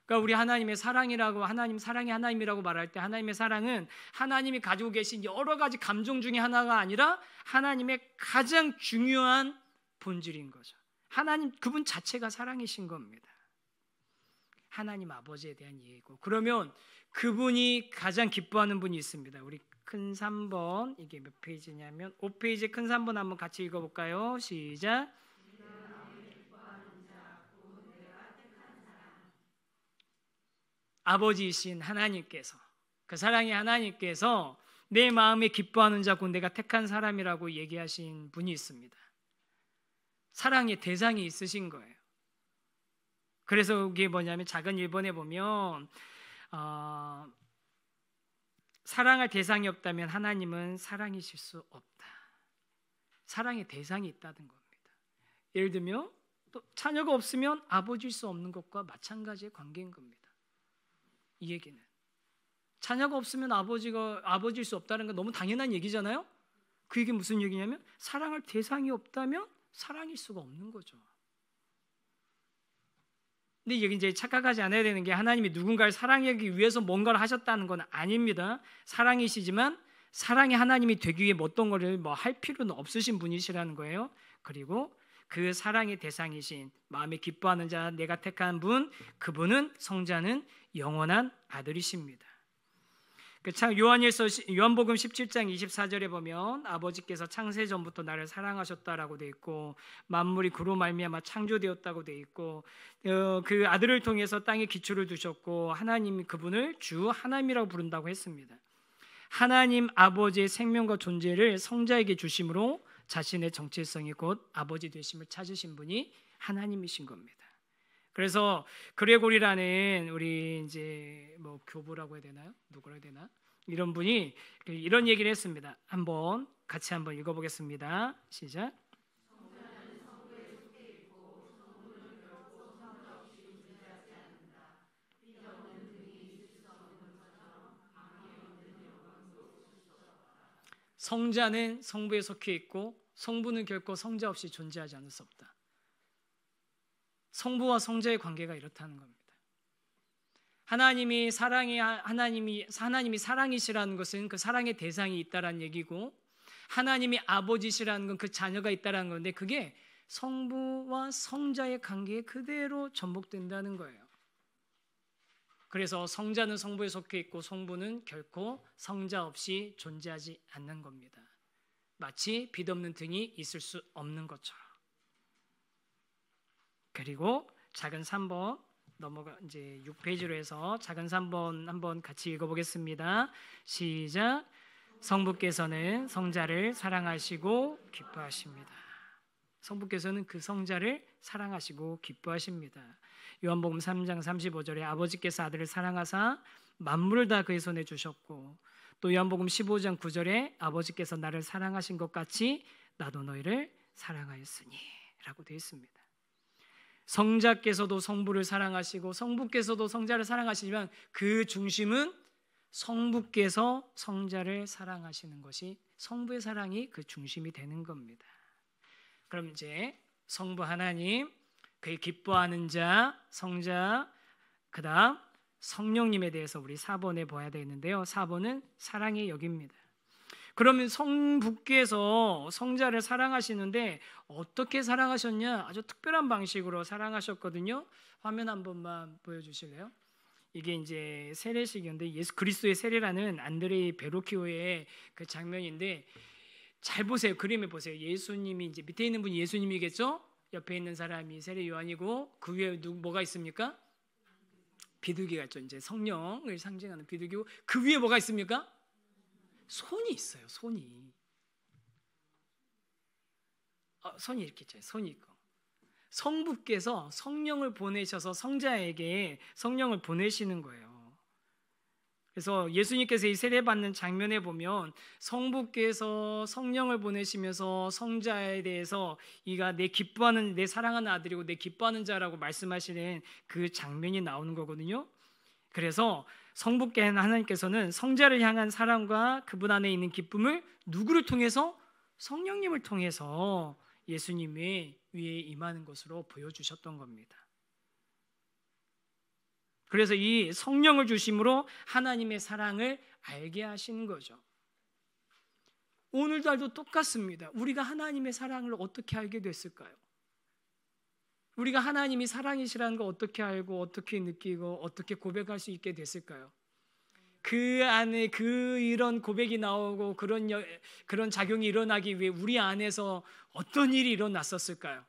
[SPEAKER 1] 그러니까 우리 하나님의 사랑이라고, 하나님 사랑이 하나님이라고 말할 때 하나님의 사랑은 하나님이 가지고 계신 여러 가지 감정 중에 하나가 아니라 하나님의 가장 중요한 본질인 거죠. 하나님 그분 자체가 사랑이신 겁니다. 하나님 아버지에 대한 이해고, 그러면 그분이 가장 기뻐하는 분이 있습니다. 우리 큰 3번, 이게 몇 페이지냐면 5페이지 큰 3번 한번 같이 읽어볼까요? 시작. 아버지이신 하나님께서, 그 사랑의 하나님께서 내 마음에 기뻐하는 자 곧 내가 택한 사람이라고 얘기하신 분이 있습니다. 사랑의 대상이 있으신 거예요. 그래서 이게 뭐냐면 작은 1번에 보면 사랑할 대상이 없다면 하나님은 사랑이실 수 없다. 사랑의 대상이 있다는 겁니다. 예를 들면 또 자녀가 없으면 아버지일 수 없는 것과 마찬가지의 관계인 겁니다. 이 얘기는 자녀가 없으면 아버지일 수 없다는 건 너무 당연한 얘기잖아요. 그 얘기 무슨 얘기냐면 사랑할 대상이 없다면 사랑일 수가 없는 거죠. 근데 여기 이제 착각하지 않아야 되는 게 하나님이 누군가를 사랑하기 위해서 뭔가를 하셨다는 건 아닙니다. 사랑이시지만 사랑이 하나님이 되기 위해 어떤 거를 할 필요는 없으신 분이시라는 거예요. 그리고 그 사랑의 대상이신 마음에 기뻐하는 자 내가 택한 분, 그분은 성자는 영원한 아들이십니다. 참 요한복음 17장 24절에 보면 아버지께서 창세 전부터 나를 사랑하셨다라고 돼 있고 만물이 그로 말미암아 창조되었다고 돼 있고 그 아들을 통해서 땅에 기초를 두셨고 하나님이 그분을 주 하나님이라고 부른다고 했습니다. 하나님 아버지의 생명과 존재를 성자에게 주심으로 자신의 정체성이 곧 아버지 되심을 찾으신 분이 하나님이신 겁니다. 그래서 그레고리라는 우리 이제 뭐 교부라고 해야 되나요? 누구라 해야 되나? 이런 분이 이런 얘기를 했습니다. 같이 한번 읽어보겠습니다. 시작. 성자는 성부에 속해 있고 성부는 결코 성자 없이 존재하지 않을 수 없다. 성부와 성자의 관계가 이렇다는 겁니다. 하나님이 사랑이시라는 것은 그 사랑의 대상이 있다라는 얘기고, 하나님이 아버지시라는 건 그 자녀가 있다라는 건데, 그게 성부와 성자의 관계에 그대로 전복된다는 거예요. 그래서 성자는 성부에 속해 있고 성부는 결코 성자 없이 존재하지 않는 겁니다. 마치 빛 없는 등이 있을 수 없는 것처럼. 그리고 작은 3번 넘어가 이제 6페이지로 해서 작은 3번 한번 같이 읽어보겠습니다. 시작. 성부께서는 성자를 사랑하시고 기뻐하십니다. 성부께서는 그 성자를 사랑하시고 기뻐하십니다. 요한복음 3장 35절에 아버지께서 아들을 사랑하사 만물을 다 그의 손에 주셨고, 또 요한복음 15장 9절에 아버지께서 나를 사랑하신 것 같이 나도 너희를 사랑하였으니 라고 되어 있습니다. 성자께서도 성부를 사랑하시고 성부께서도 성자를 사랑하시지만 그 중심은 성부께서 성자를 사랑하시는 것이, 성부의 사랑이 그 중심이 되는 겁니다. 그럼 이제 성부 하나님, 그의 기뻐하는 자, 성자, 그 다음 성령님에 대해서 우리 4번에 봐야 되는데요. 4번은 사랑의 역입니다. 그러면 성부께서 성자를 사랑하시는데 어떻게 사랑하셨냐? 아주 특별한 방식으로 사랑하셨거든요. 화면 한 번만 보여주실래요? 이게 이제 세례식인데 예수 그리스도의 세례라는 안드레이 베로키오의 그 장면인데, 잘 보세요. 그림에 보세요. 예수님이 이제 밑에 있는 분이 예수님이겠죠? 옆에 있는 사람이 세례 요한이고, 그 위에 뭐가 있습니까? 비둘기가 있죠. 이제 성령을 상징하는 비둘기고, 그 위에 뭐가 있습니까? 손이 있어요. 손이 이렇게 있잖아요. 손이 있고, 성부께서 성령을 보내셔서 성자에게 성령을 보내시는 거예요. 그래서 예수님께서 이 세례받는 장면에 보면 성부께서 성령을 보내시면서 성자에 대해서 이가 내 기뻐하는, 내 사랑하는 아들이고 내 기뻐하는 자라고 말씀하시는 그 장면이 나오는 거거든요. 그래서 성부께 하나님께서는 성자를 향한 사랑과 그분 안에 있는 기쁨을 누구를 통해서? 성령님을 통해서 예수님의 위에 임하는 것으로 보여주셨던 겁니다. 그래서 이 성령을 주심으로 하나님의 사랑을 알게 하시는 거죠. 오늘날도 똑같습니다. 우리가 하나님의 사랑을 어떻게 알게 됐을까요? 우리가 하나님이 사랑이시라는 걸 어떻게 알고 어떻게 느끼고 어떻게 고백할 수 있게 됐을까요? 그 안에 이런 고백이 나오고 그런 작용이 일어나기 위해 우리 안에서 어떤 일이 일어났었을까요?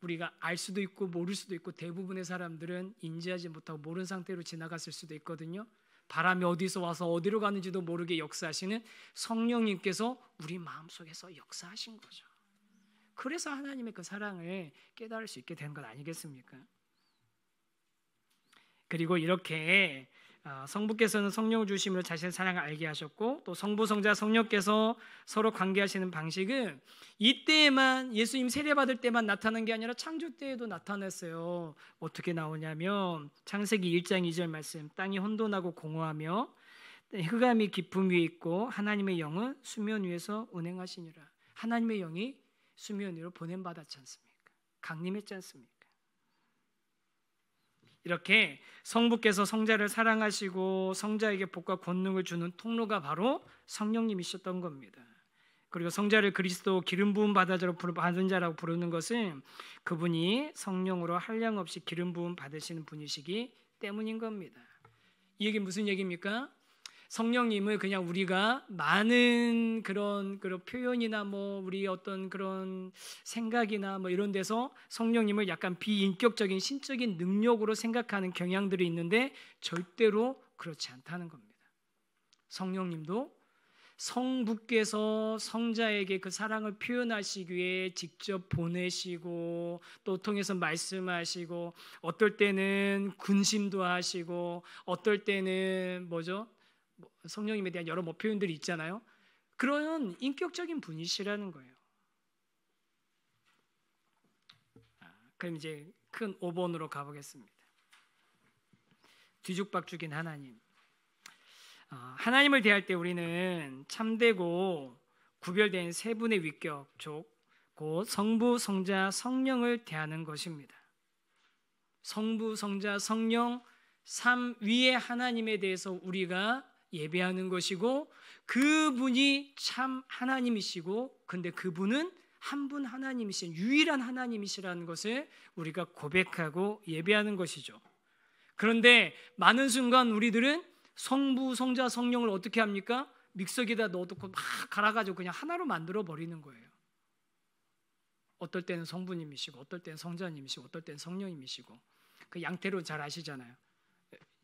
[SPEAKER 1] 우리가 알 수도 있고 모를 수도 있고, 대부분의 사람들은 인지하지 못하고 모르는 상태로 지나갔을 수도 있거든요. 바람이 어디서 와서 어디로 가는지도 모르게 역사하시는 성령님께서 우리 마음속에서 역사하신 거죠. 그래서 하나님의 그 사랑을 깨달을 수 있게 된 것 아니겠습니까? 그리고 이렇게 성부께서는 성령을 주심으로 자신의 사랑을 알게 하셨고, 또 성부, 성자, 성령께서 서로 관계하시는 방식은 이때에만, 예수님 세례받을 때만 나타난 게 아니라 창조 때에도 나타났어요. 어떻게 나오냐면 창세기 1장 2절 말씀, 땅이 혼돈하고 공허하며 흑암이 깊음 위에 있고 하나님의 영은 수면 위에서 운행하시니라. 하나님의 영이 수면 위로 보냄받았지 않습니까? 강림했지 않습니까? 이렇게 성부께서 성자를 사랑하시고 성자에게 복과 권능을 주는 통로가 바로 성령님이셨던 겁니다. 그리고 성자를 그리스도 기름 부음 받은 자라고 부르는 것은 그분이 성령으로 한량없이 기름 부음 받으시는 분이시기 때문인 겁니다. 이 얘기 무슨 얘기입니까? 성령님을 그냥 우리가 많은 그런 표현이나 우리 어떤 그런 생각이나 이런 데서 성령님을 약간 비인격적인 신적인 능력으로 생각하는 경향들이 있는데 절대로 그렇지 않다는 겁니다. 성령님도 성부께서 성자에게 그 사랑을 표현하시기 위해 직접 보내시고 또 통해서 말씀하시고 어떨 때는 군심도 하시고 어떨 때는 성령님에 대한 여러 표현들이 있잖아요. 그런 인격적인 분이시라는 거예요. 그럼 이제 큰 5번으로 가보겠습니다. 뒤죽박죽인 하나님. 하나님을 대할 때 우리는 참되고 구별된 세 분의 위격, 곧 성부, 성자, 성령을 대하는 것입니다. 성부, 성자, 성령 삼위의 하나님에 대해서 우리가 예배하는 것이고 그분이 참 하나님이시고 근데 그분은 한 분 하나님이신 유일한 하나님이시라는 것을 우리가 고백하고 예배하는 것이죠. 그런데 많은 순간 우리들은 성부, 성자, 성령을 어떻게 합니까? 믹서기에다 넣어놓고 막 갈아가지고 그냥 하나로 만들어 버리는 거예요. 어떨 때는 성부님이시고 어떨 때는 성자님이시고 어떨 때는 성령님이시고 그 양태론 잘 아시잖아요.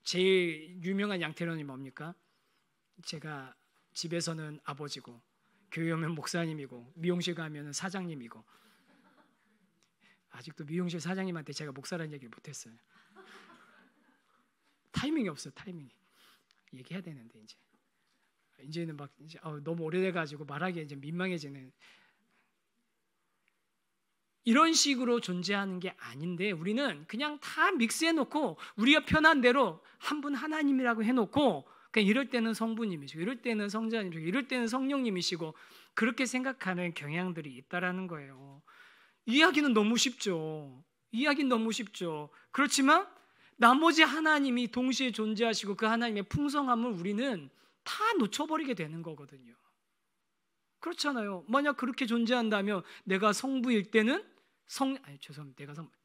[SPEAKER 1] 제일 유명한 양태론이 뭡니까? 제가 집에서는 아버지고 교회 오면 목사님이고 미용실 가면 사장님이고 아직도 미용실 사장님한테 제가 목사라는 얘기를 못했어요. 타이밍이 없어요. 타이밍이. 얘기해야 되는데 이제는 막 너무 오래돼가지고 말하기 이제 민망해지는 이런 식으로 존재하는 게 아닌데 우리는 그냥 다 믹스해놓고 우리가 편한 대로 한 분 하나님이라고 해놓고 그냥 이럴 때는 성부님이시고 이럴 때는 성자님이시고 이럴 때는 성령님이시고 그렇게 생각하는 경향들이 있다라는 거예요. 이야기는 너무 쉽죠. 이야기는 너무 쉽죠. 그렇지만 나머지 하나님이 동시에 존재하시고 그 하나님의 풍성함을 우리는 다 놓쳐버리게 되는 거거든요. 그렇잖아요. 만약 그렇게 존재한다면 내가 성부일 때는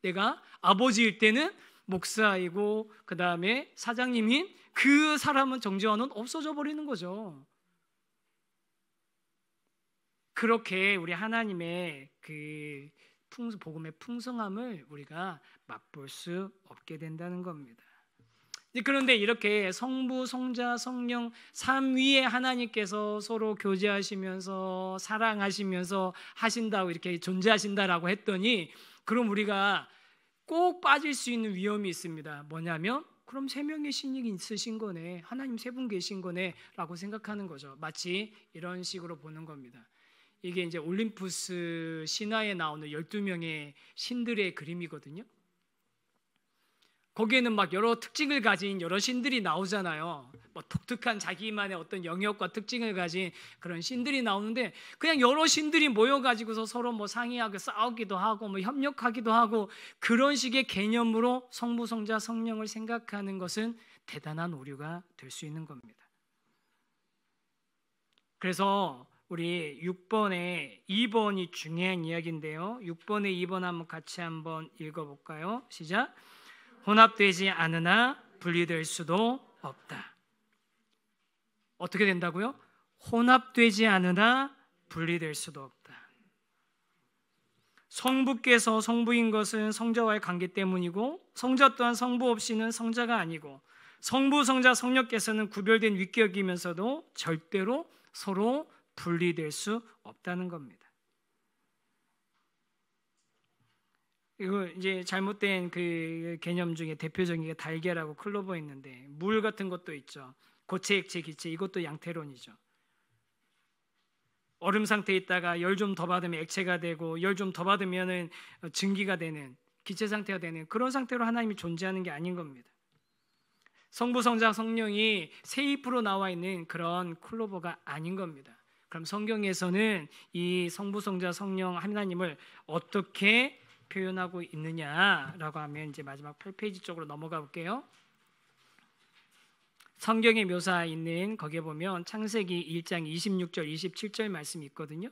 [SPEAKER 1] 내가 아버지일 때는 목사이고 그 다음에 사장님인 그 사람은 정재환은 없어져 버리는 거죠. 그렇게 우리 하나님의 그 복음의 풍성함을 우리가 맛볼 수 없게 된다는 겁니다. 그런데 이렇게 성부, 성자, 성령 삼위의 하나님께서 서로 교제하시면서 사랑하시면서 하신다고 이렇게 존재하신다라고 했더니 그럼 우리가 꼭 빠질 수 있는 위험이 있습니다. 뭐냐면 그럼 세 명의 신이 있으신 거네. 하나님 세 분 계신 거네 라고 생각하는 거죠. 마치 이런 식으로 보는 겁니다. 이게 이제 올림푸스 신화에 나오는 12명의 신들의 그림이거든요. 거기에는 막 여러 특징을 가진 여러 신들이 나오잖아요. 뭐 독특한 자기만의 어떤 영역과 특징을 가진 그런 신들이 나오는데 그냥 여러 신들이 모여가지고서 서로 뭐 상의하고 싸우기도 하고 뭐 협력하기도 하고 그런 식의 개념으로 성부, 성자, 성령을 생각하는 것은 대단한 오류가 될 수 있는 겁니다. 그래서 우리 6번에 2번이 중요한 이야기인데요. 6번에 2번 한번 읽어볼까요? 시작. 혼합되지 않으나 분리될 수도 없다. 어떻게 된다고요? 혼합되지 않으나 분리될 수도 없다. 성부께서 성부인 것은 성자와의 관계 때문이고 성자 또한 성부 없이는 성자가 아니고 성부, 성자, 성령께서는 구별된 위격이면서도 절대로 서로 분리될 수 없다는 겁니다. 이거 이제 잘못된 그 개념 중에 대표적인 게 달걀하고 클로버 있는데 물 같은 것도 있죠. 고체, 액체, 기체 이것도 양태론이죠. 얼음 상태에 있다가 열 좀 더 받으면 액체가 되고 열 좀 더 받으면은 증기가 되는 기체 상태가 되는 그런 상태로 하나님이 존재하는 게 아닌 겁니다. 성부, 성자, 성령이 세입으로 나와 있는 그런 클로버가 아닌 겁니다. 그럼 성경에서는 이 성부, 성자, 성령 하나님을 어떻게 표현하고 있느냐라고 하면 이제 마지막 8페이지 쪽으로 넘어가 볼게요. 성경에 묘사 있는 거기에 보면 창세기 1장 26절 27절 말씀이 있거든요.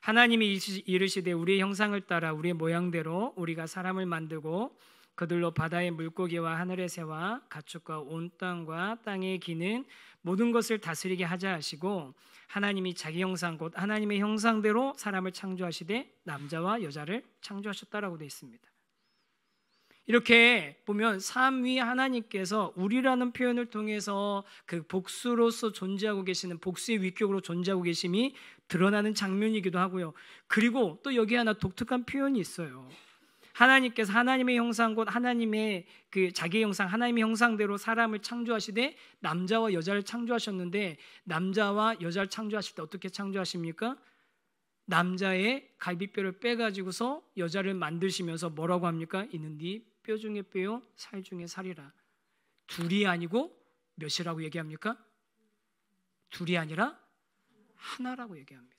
[SPEAKER 1] 하나님이 이르시되 우리의 형상을 따라 우리의 모양대로 우리가 사람을 만들고 그들로 바다의 물고기와 하늘의 새와 가축과 온 땅과 땅에 기는 모든 것을 다스리게 하자 하시고 하나님이 자기 형상 곧 하나님의 형상대로 사람을 창조하시되 남자와 여자를 창조하셨다라고 되어 있습니다. 이렇게 보면 삼위 하나님께서 우리라는 표현을 통해서 그 복수로서 존재하고 계시는, 복수의 위격으로 존재하고 계심이 드러나는 장면이기도 하고요. 그리고 또 여기 하나 독특한 표현이 있어요. 하나님께서 하나님의 형상 곧 하나님의 그 자기의 형상, 하나님의 형상대로 사람을 창조하시되 남자와 여자를 창조하셨는데, 남자와 여자를 창조하실 때 어떻게 창조하십니까? 남자의 갈비뼈를 빼가지고서 여자를 만드시면서 뭐라고 합니까? 이는 네 뼈 중에 뼈요 살 중에 살이라. 둘이 아니고 몇이라고 얘기합니까? 둘이 아니라 하나라고 얘기합니다.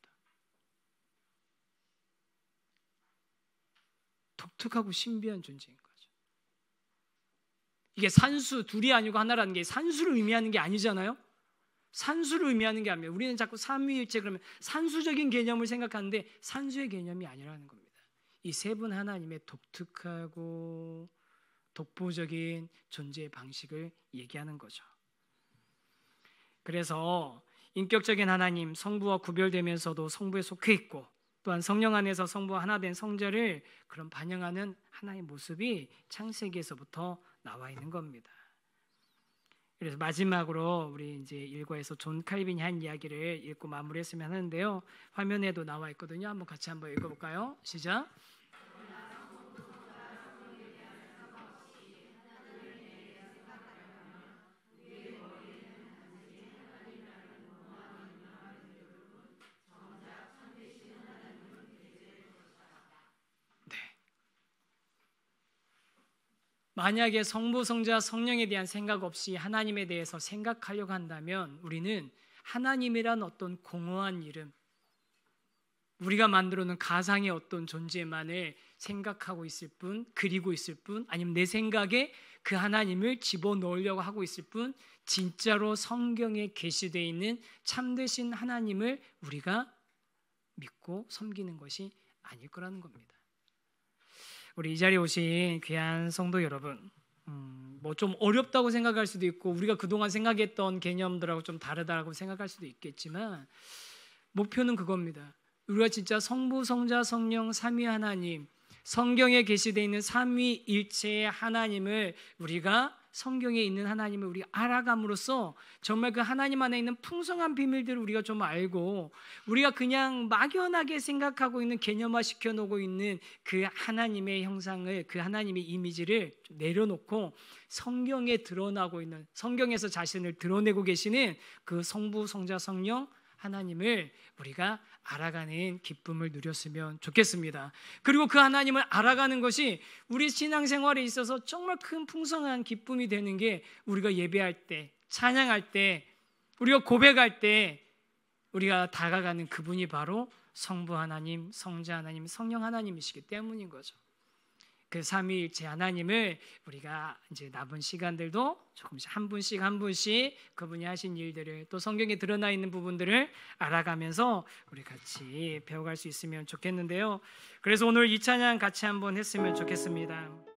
[SPEAKER 1] 독특하고 신비한 존재인 거죠. 이게 산수, 둘이 아니고 하나라는 게 산수를 의미하는 게 아니잖아요. 산수를 의미하는 게 아니에요. 우리는 자꾸 삼위일체 그러면 산수적인 개념을 생각하는데 산수의 개념이 아니라는 겁니다. 이 세 분 하나님의 독특하고 독보적인 존재의 방식을 얘기하는 거죠. 그래서 인격적인 하나님, 성부와 구별되면서도 성부에 속해 있고, 또한 성령 안에서 성부와 하나 된 성자를 그런 반영하는 하나의 모습이 창세기에서부터 나와 있는 겁니다. 그래서 마지막으로 우리 이제 일과에서 존 칼빈이 한 이야기를 읽고 마무리했으면 하는데요. 화면에도 나와 있거든요. 한번 같이 한번 읽어볼까요? 시작. 만약에 성부, 성자, 성령에 대한 생각 없이 하나님에 대해서 생각하려고 한다면 우리는 하나님이란 어떤 공허한 이름, 우리가 만들어 놓은 가상의 어떤 존재만을 생각하고 있을 뿐, 그리고 있을 뿐, 아니면 내 생각에 그 하나님을 집어넣으려고 하고 있을 뿐, 진짜로 성경에 계시되어 있는 참되신 하나님을 우리가 믿고 섬기는 것이 아닐 거라는 겁니다. 우리 이 자리에 오신 귀한 성도 여러분, 뭐 좀 어렵다고 생각할 수도 있고 우리가 그동안 생각했던 개념들하고 좀 다르다고 생각할 수도 있겠지만 목표는 그겁니다. 우리가 진짜 성부, 성자, 성령 삼위 하나님, 성경에 계시되어 있는 삼위일체의 하나님을 우리가 성경에 있는 하나님을 우리가 알아감으로써 정말 그 하나님 안에 있는 풍성한 비밀들을 우리가 좀 알고, 우리가 그냥 막연하게 생각하고 있는 개념화 시켜놓고 있는 그 하나님의 형상을, 그 하나님의 이미지를 좀 내려놓고 성경에 드러나고 있는, 성경에서 자신을 드러내고 계시는 그 성부, 성자, 성령 하나님을 우리가 알아가는 기쁨을 누렸으면 좋겠습니다. 그리고 그 하나님을 알아가는 것이 우리 신앙생활에 있어서 정말 큰 풍성한 기쁨이 되는 게, 우리가 예배할 때, 찬양할 때, 우리가 고백할 때 우리가 다가가는 그분이 바로 성부 하나님, 성자 하나님, 성령 하나님이시기 때문인 거죠. 그 삼위일체 하나님을 우리가 이제 남은 시간들도 조금씩 한 분씩 한 분씩 그분이 하신 일들을, 또 성경에 드러나 있는 부분들을 알아가면서 우리 같이 배워갈 수 있으면 좋겠는데요. 그래서 오늘 이 찬양 같이 한번 했으면 좋겠습니다.